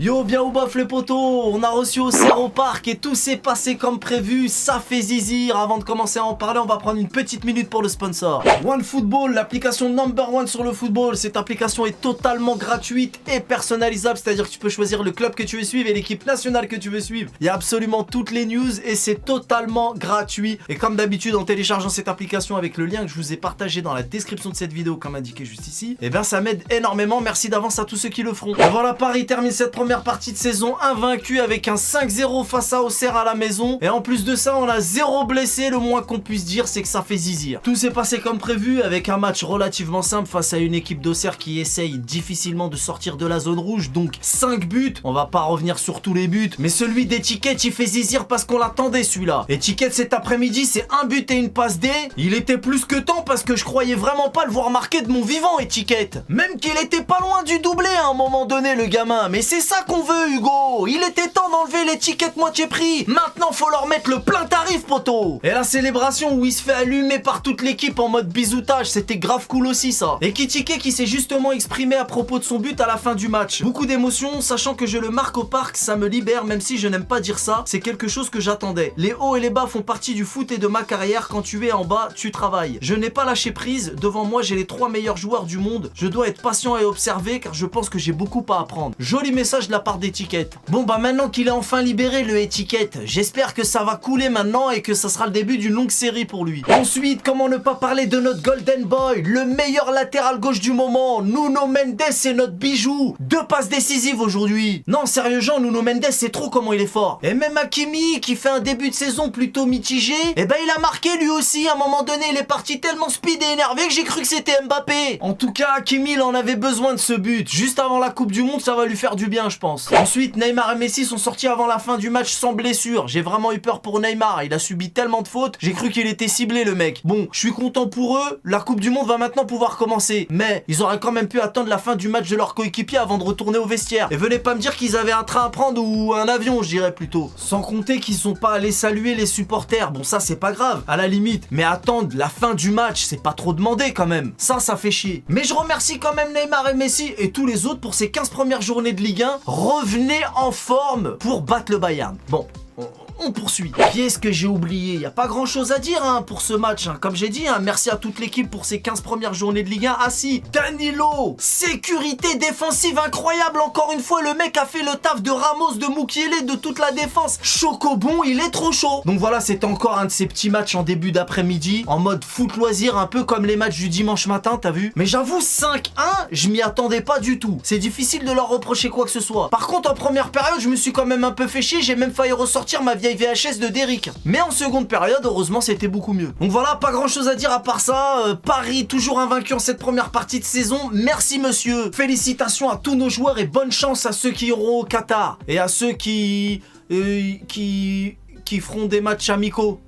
Yo, bien ou bof les potos, on a reçu Auxerre au parc et tout s'est passé comme prévu, ça fait zizir. Avant de commencer à en parler, on va prendre une petite minute pour le sponsor. OneFootball, l'application number one sur le football. Cette application est totalement gratuite et personnalisable, c'est-à-dire que tu peux choisir le club que tu veux suivre et l'équipe nationale que tu veux suivre. Il y a absolument toutes les news et c'est totalement gratuit. Et comme d'habitude, en téléchargeant cette application avec le lien que je vous ai partagé dans la description de cette vidéo, comme indiqué juste ici, et bien ça m'aide énormément. Merci d'avance à tous ceux qui le feront. Et voilà, Paris termine cette première partie de saison invaincu avec un 5-0 face à Auxerre à la maison. Et en plus de ça, on a 0 blessé. Le moins qu'on puisse dire, c'est que ça fait zizir. Tout s'est passé comme prévu avec un match relativement simple face à une équipe d'Auxerre qui essaye difficilement de sortir de la zone rouge. Donc 5 buts. On va pas revenir sur tous les buts, mais celui d'Etiquette, il fait zizir parce qu'on l'attendait celui-là. Etiquette cet après-midi, c'est un but et une passe D. Il était plus que temps parce que je croyais vraiment pas le voir marquer de mon vivant, Etiquette. Même qu'il était pas loin du doublé à un moment donné, le gamin. Mais c'est ça qu'on veut, Hugo. Il était temps d'enlever l'étiquette moitié prix. Maintenant, faut leur mettre le plein tarif, poteau. Et la célébration où il se fait allumer par toute l'équipe en mode bisoutage, c'était grave cool aussi, ça. Et Kitike qui s'est justement exprimé à propos de son but à la fin du match. Beaucoup d'émotions, sachant que je le marque au parc, ça me libère, même si je n'aime pas dire ça. C'est quelque chose que j'attendais. Les hauts et les bas font partie du foot et de ma carrière. Quand tu es en bas, tu travailles. Je n'ai pas lâché prise. Devant moi, j'ai les 3 meilleurs joueurs du monde. Je dois être patient et observer, car je pense que j'ai beaucoup à apprendre. Joli message de la part d'Etiquette. Bon bah maintenant qu'il est enfin libéré, le Etiquette, j'espère que ça va couler maintenant et que ça sera le début d'une longue série pour lui. Ensuite, comment ne pas parler de notre Golden Boy, le meilleur latéral gauche du moment, Nuno Mendes, c'est notre bijou. 2 passes décisives aujourd'hui. Non sérieux Jean, Nuno Mendes c'est trop comment il est fort. Et même Hakimi qui fait un début de saison plutôt mitigé, et ben il a marqué lui aussi. À un moment donné il est parti tellement speed et énervé que j'ai cru que c'était Mbappé. En tout cas Hakimi il en avait besoin de ce but. Juste avant la Coupe du Monde, ça va lui faire du bien je pense. Ensuite, Neymar et Messi sont sortis avant la fin du match sans blessure. J'ai vraiment eu peur pour Neymar. Il a subi tellement de fautes. J'ai cru qu'il était ciblé, le mec. Bon, je suis content pour eux. La Coupe du Monde va maintenant pouvoir commencer. Mais ils auraient quand même pu attendre la fin du match de leur coéquipier avant de retourner au vestiaire. Et venez pas me dire qu'ils avaient un train à prendre ou un avion, je dirais plutôt. Sans compter qu'ils sont pas allés saluer les supporters. Bon, ça, c'est pas grave, à la limite. Mais attendre la fin du match, c'est pas trop demandé quand même. Ça fait chier. Mais je remercie quand même Neymar et Messi et tous les autres pour ces 15 premières journées de Ligue 1. Revenez en forme pour battre le Bayern. Bon, on poursuit. Qui est-ce que j'ai oublié? Il n'y a pas grand chose à dire pour ce match. Comme j'ai dit, merci à toute l'équipe pour ces 15 premières journées de Ligue 1. Ah si, Danilo, sécurité défensive incroyable. Encore une fois, le mec a fait le taf de Ramos, de Mukiele, de toute la défense. Chocobon, il est trop chaud. Donc voilà, c'est encore un de ces petits matchs en début d'après-midi, en mode foot loisir, un peu comme les matchs du dimanche matin, t'as vu? Mais j'avoue, 5-1, je m'y attendais pas du tout. C'est difficile de leur reprocher quoi que ce soit. Par contre, en première période, je me suis quand même un peu fait chier. J'ai même failli ressortir ma vieille VHS de Derrick. Mais en seconde période, heureusement, c'était beaucoup mieux. Donc voilà, pas grand chose à dire à part ça. Paris, toujours invaincu en cette première partie de saison. Merci monsieur. Félicitations à tous nos joueurs et bonne chance à ceux qui iront au Qatar. Et à ceux qui feront des matchs amicaux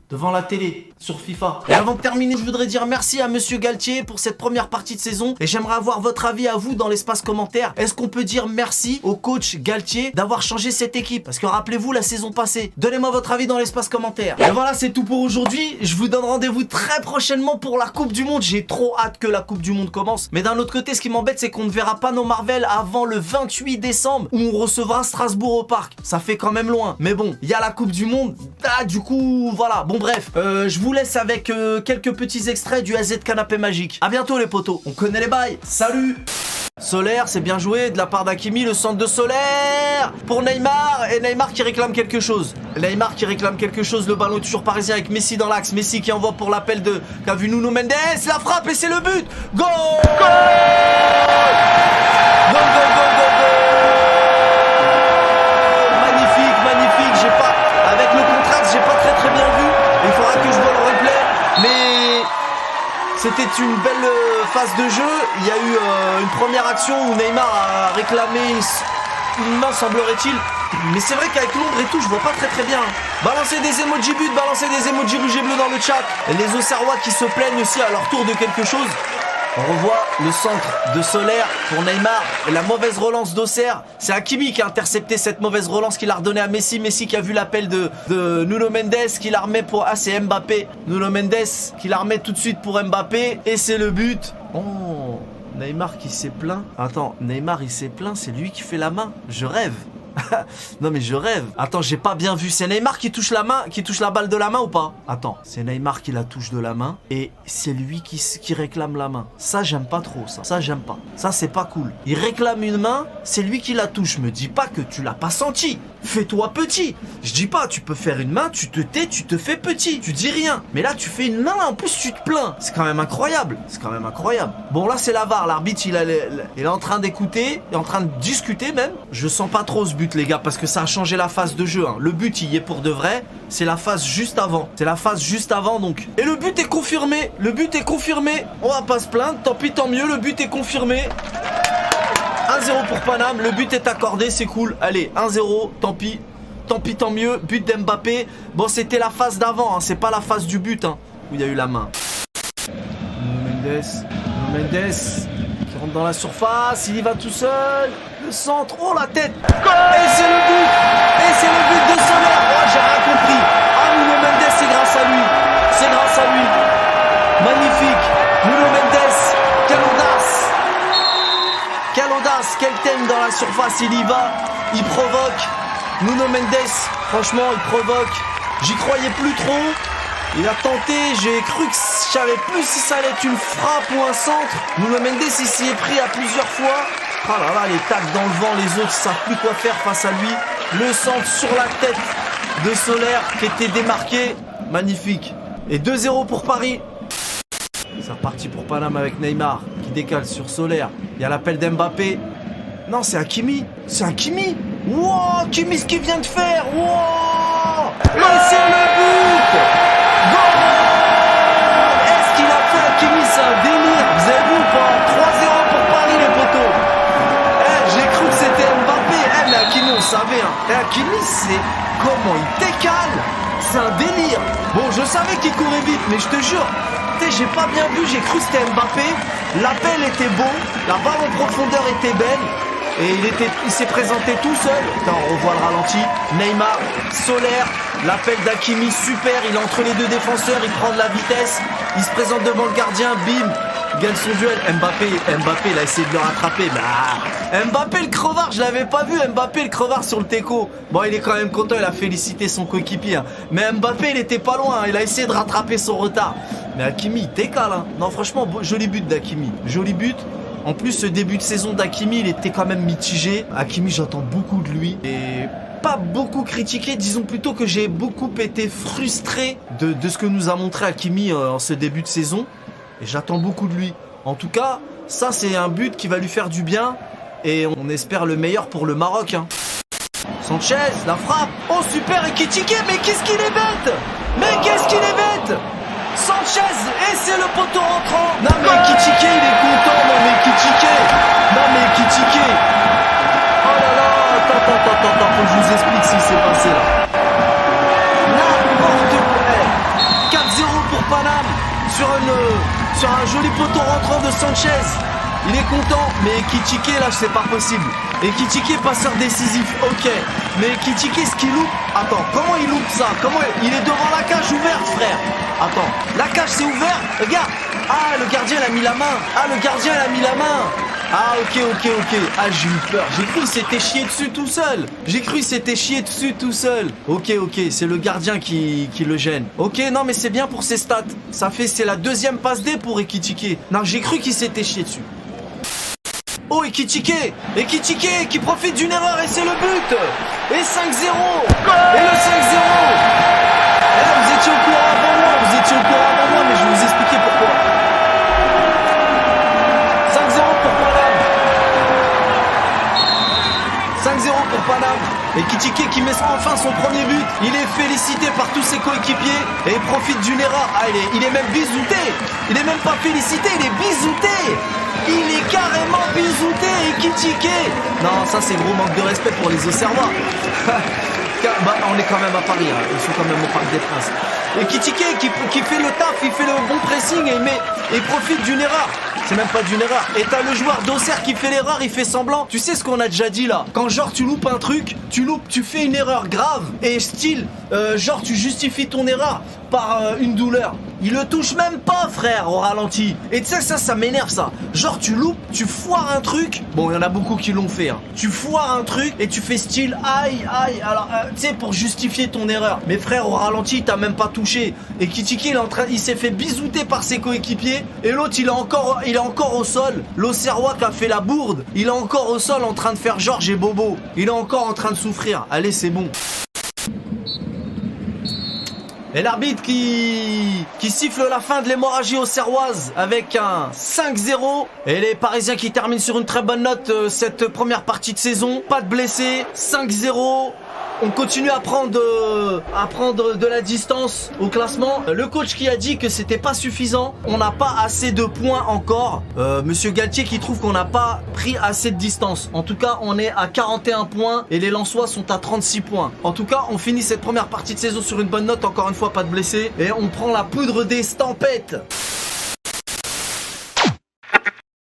devant la télé, sur FIFA. Et avant de terminer, je voudrais dire merci à monsieur Galtier pour cette première partie de saison. Et j'aimerais avoir votre avis à vous dans l'espace commentaire. Est-ce qu'on peut dire merci au coach Galtier d'avoir changé cette équipe? Parce que rappelez-vous la saison passée. Donnez-moi votre avis dans l'espace commentaire. Et voilà, c'est tout pour aujourd'hui. Je vous donne rendez-vous très prochainement pour la Coupe du Monde. J'ai trop hâte que la Coupe du Monde commence. Mais d'un autre côté, ce qui m'embête, c'est qu'on ne verra pas nos Marvel avant le 28 décembre où on recevra Strasbourg au parc. Ça fait quand même loin. Mais bon, il y a la Coupe du Monde. Ah, du coup, voilà. Bon, bref, je vous laisse avec quelques petits extraits du AZ Canapé Magique. A bientôt les potos, on connaît les bails. Salut. Solaire, c'est bien joué de la part d'Hakimi, le centre de Solaire pour Neymar. Et Neymar qui réclame quelque chose. Neymar qui réclame quelque chose, le ballon est toujours parisien avec Messi dans l'axe. Messi qui envoie pour l'appel de... qu'a vu Nuno Mendes, la frappe et c'est le but. Goal. Goal. Goal, goal, goal, goal, goal. Magnifique, magnifique, j'ai pas... avec le contraste, j'ai pas très bien vu. Il faudra que je vois le replay, mais c'était une belle phase de jeu. Il y a eu une première action où Neymar a réclamé une main, semblerait-il. Mais c'est vrai qu'avec l'ombre et tout, je vois pas très bien. Balancez des emojis buts, balancez des emojis rouges et bleus dans le chat. Et les Auxerrois qui se plaignent aussi à leur tour de quelque chose. On revoit le centre de Solaire pour Neymar. Et la mauvaise relance d'Auxerre. C'est Hakimi qui a intercepté cette mauvaise relance, qui l'a redonnée à Messi. Messi qui a vu l'appel de Nuno Mendes, qui la remet pour... Ah, c'est Mbappé. Nuno Mendes qui la remet tout de suite pour Mbappé. Et c'est le but. Oh, Neymar qui s'est plaint. Attends, Neymar il s'est plaint, c'est lui qui fait la main. Je rêve. Non mais je rêve. Attends, j'ai pas bien vu. C'est Neymar qui touche la main, qui touche la balle de la main ou pas? Attends, c'est Neymar qui la touche de la main et c'est lui qui réclame la main. Ça j'aime pas trop ça. Ça j'aime pas. Ça c'est pas cool. Il réclame une main, c'est lui qui la touche. Me dis pas que tu l'as pas senti. Fais-toi petit. Je dis pas, tu peux faire une main, tu te tais, tu te fais petit. Tu dis rien. Mais là tu fais une main, en plus tu te plains. C'est quand même incroyable. C'est quand même incroyable. Bon là c'est la VAR. L'arbitre il est en train d'écouter, il est en train de discuter même. Je sens pas trop ce but les gars parce que ça a changé la phase de jeu. Hein. Le but il y est pour de vrai. C'est la phase juste avant. C'est la phase juste avant donc. Et le but est confirmé. Le but est confirmé. On va pas se plaindre. Tant pis tant mieux. Le but est confirmé. 1-0 pour Paname, le but est accordé, c'est cool. Allez, 1-0, tant pis, tant mieux. But d'Mbappé. Bon, c'était la phase d'avant, hein, c'est pas la phase du but hein, où il y a eu la main. Mendes qui rentre dans la surface, il y va tout seul. Le centre, oh la tête. Et c'est le but. Et c'est le but de Solaire. Oh, j'ai rien compris. Ah, Nuno Mendes, c'est grâce à lui. C'est grâce à lui. Magnifique. Nuno Mendes, quelle audace. Quelle audace, quel thème dans la surface, il y va, il provoque. Nuno Mendes, franchement, il provoque. J'y croyais plus trop. Il a tenté, j'ai cru que je savais plus si ça allait être une frappe ou un centre. Nuno Mendes, il s'y est pris à plusieurs fois. Oh là là, les tacs dans le vent, les autres savent plus quoi faire face à lui. Le centre sur la tête de Solaire qui était démarqué. Magnifique. Et 2-0 pour Paris. C'est reparti pour Paname avec Neymar qui décale sur Solaire. Il y a l'appel d'Mbappé. Non, c'est Hakimi. C'est Hakimi. Wow, Hakimi, ce qu'il vient de faire. Wow. Mais c'est le but. Goal. Est-ce qu'il a fait Hakimi? C'est un délire. Vous avez vu ou pas? 3-0 pour Paris, les potos. J'ai cru que c'était Mbappé. Mais Hakimi, on savait. Hein. Hakimi, c'est comment il décale. C'est un délire. Bon, je savais qu'il courait vite, mais je te jure. J'ai pas bien vu, j'ai cru que c'était Mbappé. L'appel était beau, la balle en profondeur était belle. Et il s'est présenté tout seul. Attends, on revoit le ralenti. Neymar, Solaire, l'appel d'Hakimi, super. Il est entre les deux défenseurs, il prend de la vitesse. Il se présente devant le gardien, bim. Il gagne son duel. Mbappé, il a essayé de le rattraper. Bah, Mbappé le crevard, je l'avais pas vu. Mbappé le crevard sur le teco. Bon, il est quand même content, il a félicité son coéquipier. Hein. Mais Mbappé, il était pas loin. Hein. Il a essayé de rattraper son retard. Mais Hakimi, il décale. Hein. Non, franchement, joli but d'Hakimi. Joli but. En plus, ce début de saison d'Hakimi, il était quand même mitigé. Hakimi, j'attends beaucoup de lui. Et pas beaucoup critiqué. Disons plutôt que j'ai beaucoup été frustré de ce que nous a montré Hakimi en ce début de saison. Et j'attends beaucoup de lui. En tout cas, ça, c'est un but qui va lui faire du bien. Et on espère le meilleur pour le Maroc. Hein. Sanchez, la frappe. Oh, super, Ekitike. Mais qu'est-ce qu'il est bête. Mais qu'est-ce qu'il est bête. Sanchez, et c'est le poteau rentrant. Non mais Ekitike, il est content. Non mais Ekitike. Oh là là, attends, faut que je vous explique ce qui s'est passé là. N'importe quoi. 4-0 pour Paname sur un joli poteau rentrant de Sanchez. Il est content, mais Ekitike là c'est pas possible. Ekitike passeur décisif, ok. Mais Ekitike ce qu'il loupe. Attends, comment il loupe ça? Il est devant la cage ouverte, frère. Attends, la cage c'est ouvert. Regarde. Ah, le gardien il a mis la main. Ah, ok. Ah, j'ai eu peur. J'ai cru qu'il s'était chié dessus tout seul. Ok, c'est le gardien qui le gêne. Ok, non mais c'est bien pour ses stats. C'est la deuxième passe D pour Ekitike. Non, j'ai cru qu'il s'était chié dessus. Oh, Ekitike qui profite d'une erreur et c'est le but. Et 5-0. Et le 5-0. Vous étiez au courant avant moi, mais je vais vous expliquer pourquoi. 5-0 pour Paname. Ekitike qui met enfin son premier but. Il est félicité par tous ses coéquipiers et il profite d'une erreur. Ah, il est même bisouté. Il est même pas félicité, il est bisouté. Il est carrément bisouté, Ekitike. Non, ça c'est gros manque de respect pour les Auxerrois. Bah, on est quand même à Paris, hein. Ils sont quand même au Parc des Princes. Ekitike qui fait le taf, il fait le bon pressing et il profite d'une erreur. C'est même pas d'une erreur. Et t'as le joueur d'Auxerre qui fait l'erreur, il fait semblant. Tu sais ce qu'on a déjà dit là? Quand genre tu loupes un truc, tu fais une erreur grave et style, genre tu justifies ton erreur. par une douleur. Il le touche même pas, frère, au ralenti. Et tu sais, ça m'énerve, ça. Genre, tu loupes, tu foires un truc. Bon, il y en a beaucoup qui l'ont fait, hein. Tu foires un truc et tu fais style aïe, aïe. Alors, tu sais, pour justifier ton erreur. Mais frère, au ralenti, il t'a même pas touché. Et Kitiki, il s'est fait bisouter par ses coéquipiers. Et l'autre, il est encore au sol. L'Auxerrois qui a fait la bourde, il est encore au sol en train de faire Georges et Bobo. Il est encore en train de souffrir. Allez, c'est bon. Et l'arbitre qui siffle la fin de l'hémorragie auxerroise avec un 5-0. Et les Parisiens qui terminent sur une très bonne note cette première partie de saison. Pas de blessés, 5-0. On continue à prendre de la distance au classement. Le coach qui a dit que c'était pas suffisant. On n'a pas assez de points encore. Monsieur Galtier qui trouve qu'on n'a pas pris assez de distance. En tout cas, on est à 41 points et les Lensois sont à 36 points. En tout cas, on finit cette première partie de saison sur une bonne note. Encore une fois, pas de blessés. Et on prend la poudre des stampettes.